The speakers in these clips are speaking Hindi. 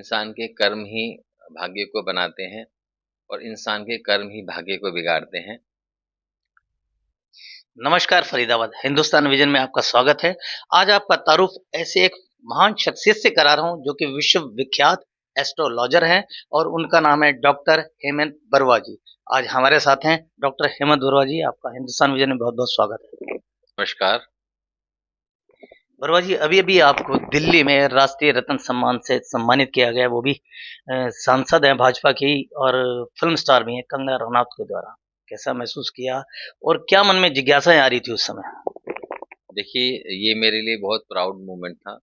इंसान के कर्म ही भाग्य को बनाते हैं और इंसान के कर्म ही भाग्य को बिगाड़ते हैं। नमस्कार फरीदाबाद हिंदुस्तान विजन में आपका स्वागत है। आज आपका तारुफ ऐसे एक महान शख्सियत से करा रहा हूं जो कि विश्व विख्यात एस्ट्रोलॉजर हैं और उनका नाम है डॉक्टर हेमंत बरुआ जी। आज हमारे साथ हैं डॉक्टर हेमंत बरुआ जी। आपका हिंदुस्तान विजन में बहुत बहुत स्वागत है। नमस्कार। बरुआ जी, अभी अभी आपको दिल्ली में राष्ट्रीय रत्न सम्मान से सम्मानित किया गया, वो भी सांसद हैं भाजपा की और फिल्म स्टार भी हैं कंगना रनौत के द्वारा। कैसा महसूस किया और क्या मन में जिज्ञासाएं आ रही थी उस समय? देखिए, ये मेरे लिए बहुत प्राउड मोमेंट था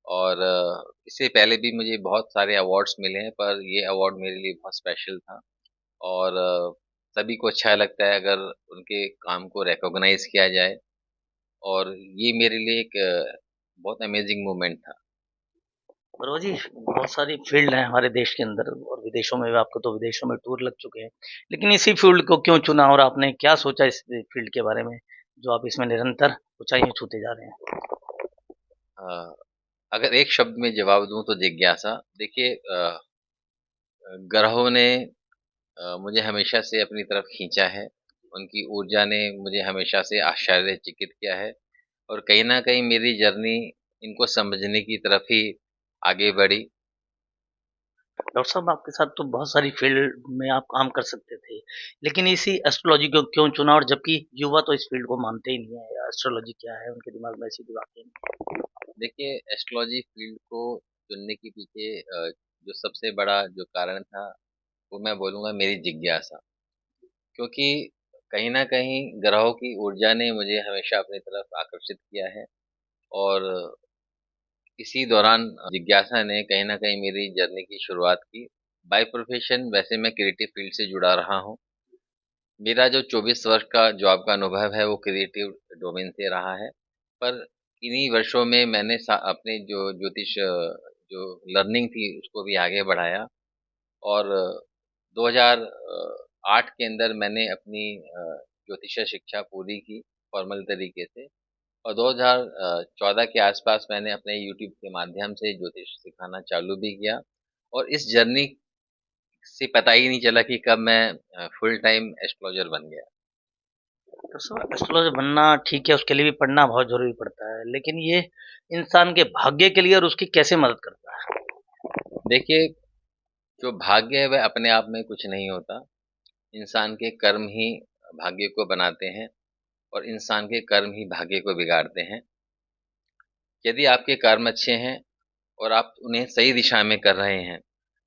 और इससे पहले भी मुझे बहुत सारे अवार्ड्स मिले हैं, पर ये अवार्ड मेरे लिए बहुत स्पेशल था और सभी को अच्छा लगता है अगर उनके काम को रिकॉग्नाइज किया जाए और ये मेरे लिए एक बहुत अमेजिंग मोमेंट था। बरवा जी, बहुत सारी फील्ड हैं हमारे देश के अंदर और विदेशों में भी। आपको तो विदेशों में टूर लग चुके हैं, लेकिन इसी फील्ड को क्यों चुना और आपने क्या सोचा इस फील्ड के बारे में जो आप इसमें निरंतर ऊंचाइयां छूते जा रहे हैं? अ, अगर एक शब्द में जवाब दूं तो जिज्ञासा। देखिए, ग्रहों ने मुझे हमेशा से अपनी तरफ खींचा है। उनकी ऊर्जा ने मुझे हमेशा से आश्चर्यचकित किया है और कहीं न कहीं मेरी जर्नी इनको समझने की तरफ ही आगे बढ़ी। डॉक्टर साहब, आपके साथ तो बहुत सारी फील्ड में आप काम कर सकते थे, लेकिन इसी एस्ट्रोलॉजी को क्यों चुना? और जबकि युवा तो इस फील्ड को मानते ही नहीं है, एस्ट्रोलॉजी क्या है उनके दिमाग में ऐसी बात नहीं। देखिए, एस्ट्रोलॉजी फ़ील्ड को चुनने के पीछे जो सबसे बड़ा जो कारण था, वो मैं बोलूँगा मेरी जिज्ञासा। क्योंकि कहीं न कहीं ग्रहों की ऊर्जा ने मुझे हमेशा अपनी तरफ आकर्षित किया है और इसी दौरान जिज्ञासा ने कहीं न कहीं मेरी जर्नी की शुरुआत की। बाय प्रोफ़ेशन वैसे मैं क्रिएटिव फ़ील्ड से जुड़ा रहा हूँ। मेरा जो 24 वर्ष का जॉब का अनुभव है वो क्रिएटिव डोमेन से रहा है। पर इन्हीं वर्षों में मैंने अपने जो ज्योतिष जो लर्निंग थी उसको भी आगे बढ़ाया और 2008 के अंदर मैंने अपनी ज्योतिषीय शिक्षा पूरी की फॉर्मल तरीके से और 2014 के आसपास मैंने अपने यूट्यूब के माध्यम से ज्योतिष सिखाना चालू भी किया और इस जर्नी से पता ही नहीं चला कि कब मैं फुल टाइम एस्ट्रोलॉजर बन गया। डॉक्टर साहब, एस्ट्रोलॉजर बनना ठीक है, उसके लिए भी पढ़ना बहुत जरूरी पड़ता है, लेकिन ये इंसान के भाग्य के लिए और उसकी कैसे मदद करता है? देखिए, जो भाग्य है वह अपने आप में कुछ नहीं होता। इंसान के कर्म ही भाग्य को बनाते हैं और इंसान के कर्म ही भाग्य को बिगाड़ते हैं। यदि आपके कर्म अच्छे हैं और आप उन्हें सही दिशा में कर रहे हैं,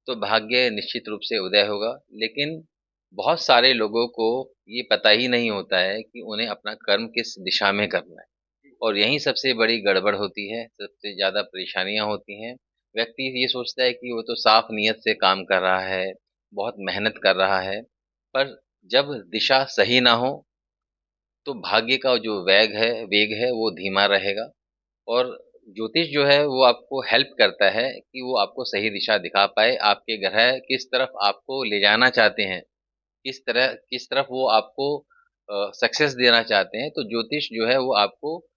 तो भाग्य निश्चित रूप से उदय होगा। लेकिन बहुत सारे लोगों को ये पता ही नहीं होता है कि उन्हें अपना कर्म किस दिशा में करना है और यहीं सबसे बड़ी गड़बड़ होती है, सबसे ज़्यादा परेशानियाँ होती हैं। व्यक्ति ये सोचता है कि वो तो साफ नीयत से काम कर रहा है, बहुत मेहनत कर रहा है, पर जब दिशा सही ना हो, तो भाग्य का जो वेग है वो धीमा रहेगा और ज्योतिष जो है वो आपको हेल्प करता है कि वो आपको सही दिशा दिखा पाए, आपके ग्रह किस तरफ आपको ले जाना चाहते हैं, किस तरफ वो आपको सक्सेस देना चाहते हैं। तो ज्योतिष जो है वो आपको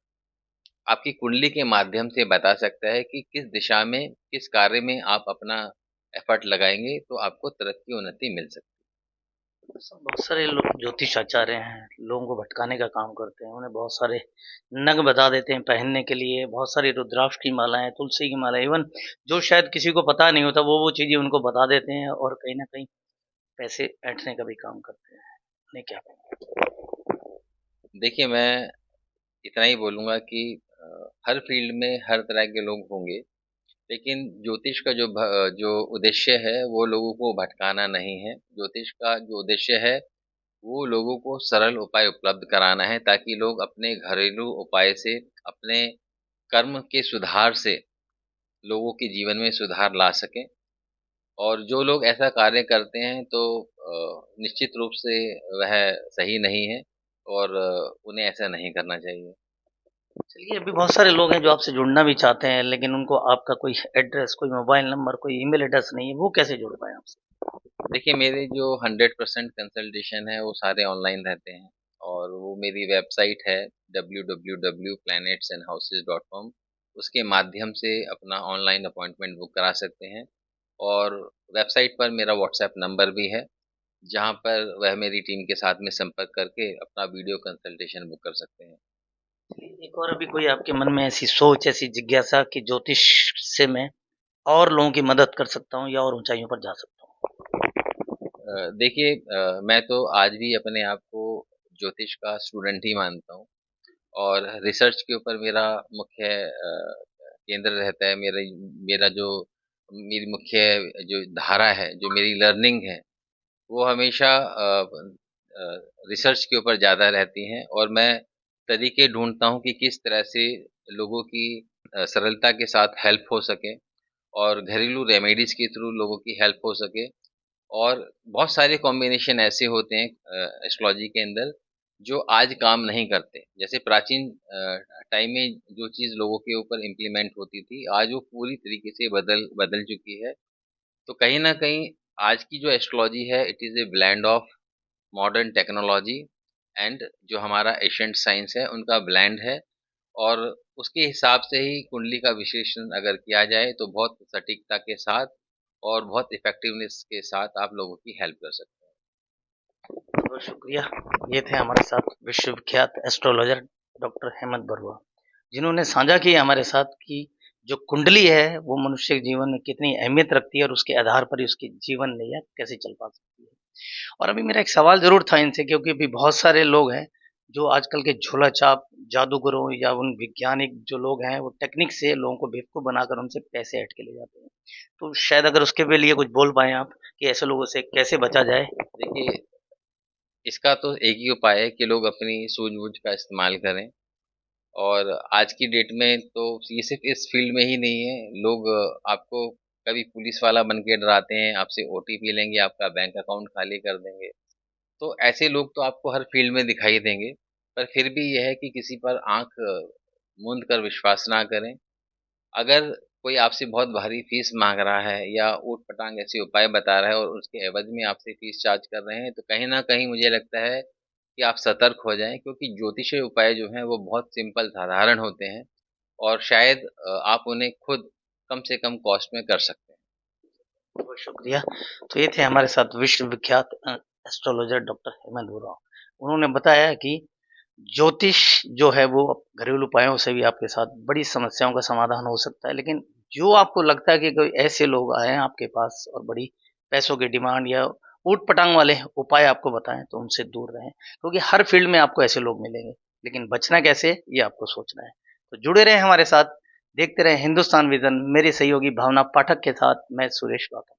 आपकी कुंडली के माध्यम से बता सकता है कि किस दिशा में, किस कार्य में आप अपना एफर्ट लगाएँगे तो आपको तरक्की उन्नति मिल सकती बहुत सारे लोग ज्योतिष आचार्य हैं, लोगों को भटकाने का काम करते हैं, उन्हें बहुत सारे नग बता देते हैं पहनने के लिए, बहुत सारी रुद्राक्ष की मालाएं, तुलसी की माला, इवन जो शायद किसी को पता नहीं होता वो चीजें उनको बता देते हैं और कहीं ना कहीं पैसे ऐंठने का भी काम करते हैं। नहीं क्या? है। देखिए, मैं इतना ही बोलूँगा कि हर फ़ील्ड में हर तरह के लोग होंगे, लेकिन ज्योतिष का जो उद्देश्य है वो लोगों को भटकाना नहीं है। ज्योतिष का जो उद्देश्य है वो लोगों को सरल उपाय उपलब्ध कराना है ताकि लोग अपने घरेलू उपाय से, अपने कर्म के सुधार से लोगों के जीवन में सुधार ला सकें और जो लोग ऐसा कार्य करते हैं तो निश्चित रूप से वह सही नहीं है और उन्हें ऐसा नहीं करना चाहिए। चलिए, अभी बहुत सारे लोग हैं जो आपसे जुड़ना भी चाहते हैं, लेकिन उनको आपका कोई एड्रेस, कोई मोबाइल नंबर, कोई ईमेल एड्रेस नहीं है, वो कैसे जुड़ पाए आपसे? देखिए, मेरे जो 100% कंसल्टेशन है वो सारे ऑनलाइन रहते हैं और वो मेरी वेबसाइट है www.planetsandhouses.com। उसके माध्यम से अपना ऑनलाइन अपॉइंटमेंट बुक करा सकते हैं और वेबसाइट पर मेरा व्हाट्सएप नंबर भी है, जहाँ पर वह मेरी टीम के साथ में संपर्क करके अपना वीडियो कंसल्टेशन बुक कर सकते हैं। एक और अभी कोई आपके मन में ऐसी सोच, ऐसी जिज्ञासा कि ज्योतिष से मैं और लोगों की मदद कर सकता हूँ या और ऊंचाइयों पर जा सकता देखिए, मैं तो आज भी अपने आप को ज्योतिष का स्टूडेंट ही मानता हूँ और रिसर्च के ऊपर मेरा मुख्य केंद्र रहता है। मेरा मेरा जो मेरी मुख्य जो धारा है, जो मेरी लर्निंग है, वो हमेशा रिसर्च के ऊपर ज़्यादा रहती हैं और मैं तरीके ढूँढता हूँ कि किस तरह से लोगों की सरलता के साथ हेल्प हो सके और घरेलू रेमेडीज़ के थ्रू लोगों की हेल्प हो सके। और बहुत सारे कॉम्बिनेशन ऐसे होते हैं एस्ट्रोलॉजी के अंदर जो आज काम नहीं करते। जैसे प्राचीन टाइम में जो चीज़ लोगों के ऊपर इम्प्लीमेंट होती थी, आज वो पूरी तरीके से बदल बदल चुकी है। तो कहीं न कहीं आज की जो एस्ट्रोलॉजी है, it is a blend of modern technology and जो हमारा एशिएंट साइंस है, उनका ब्लेंड है। और उसके हिसाब से ही कुंडली का विश्लेषण अगर किया जाए तो बहुत सटीकता के साथ और बहुत इफ़ेक्टिवनेस के साथ आप लोगों की हेल्प कर सकते हैं। हूँ। बहुत शुक्रिया। ये थे हमारे साथ विश्वविख्यात एस्ट्रोलॉजर डॉक्टर हेमंत बरुआ, जिन्होंने साझा किया हमारे साथ कि जो कुंडली है वो मनुष्य के जीवन में कितनी अहमियत रखती है और उसके आधार पर ही उसकी जीवन नैया कैसे चल पा सकती है। और अभी मेरा एक सवाल ज़रूर था इनसे, क्योंकि अभी बहुत सारे लोग हैं जो आजकल के झोला छाप जादूगरों या उन वैज्ञानिक जो लोग हैं वो टेक्निक से लोगों को बेवकूफ़ बनाकर उनसे पैसे हट के ले जाते हैं। तो शायद अगर उसके भी लिए कुछ बोल पाएँ आप कि ऐसे लोगों से कैसे बचा जाए? देखिए, इसका तो एक ही उपाय है कि लोग अपनी सूझबूझ का इस्तेमाल करें। और आज की डेट में तो ये सिर्फ इस फील्ड में ही नहीं है, लोग आपको कभी पुलिस वाला बन के डराते हैं, आपसे ओटीपी लेंगे, आपका बैंक अकाउंट खाली कर देंगे। तो ऐसे लोग तो आपको हर फील्ड में दिखाई देंगे, पर फिर भी यह है कि किसी पर आँख मूंद कर विश्वास ना करें। अगर कोई आपसे बहुत भारी फीस माँग रहा है या ऊट-पटांग ऐसे उपाय बता रहा है और उसके एवज़ में आपसे फीस चार्ज कर रहे हैं, तो कहीं न कहीं मुझे लगता है कि आप सतर्क हो जाएँ, क्योंकि ज्योतिषीय उपाय जो हैं वो बहुत सिंपल साधारण होते हैं और शायद आप उन्हें खुद कम से कम कॉस्ट में कर सकते हैं। बहुत शुक्रिया। तो ये थे हमारे साथ विश्वविख्यात एस्ट्रोलॉजर डॉक्टर हेमंत बरुआ। उन्होंने बताया कि ज्योतिष जो है वो घरेलू उपायों से भी आपके साथ बड़ी समस्याओं का समाधान हो सकता है, लेकिन जो आपको लगता है कि कोई ऐसे लोग आए हैं आपके पास और बड़ी पैसों की डिमांड या ऊट-पटांग वाले उपाय आपको बताएँ तो उनसे दूर रहें, क्योंकि हर फील्ड में आपको ऐसे लोग मिलेंगे, लेकिन बचना कैसे ये आपको सोचना है। तो जुड़े रहें हमारे साथ, देखते रहें हिंदुस्तान विज़न। मेरी सहयोगी भावना पाठक के साथ मैं सुरेश वाकम।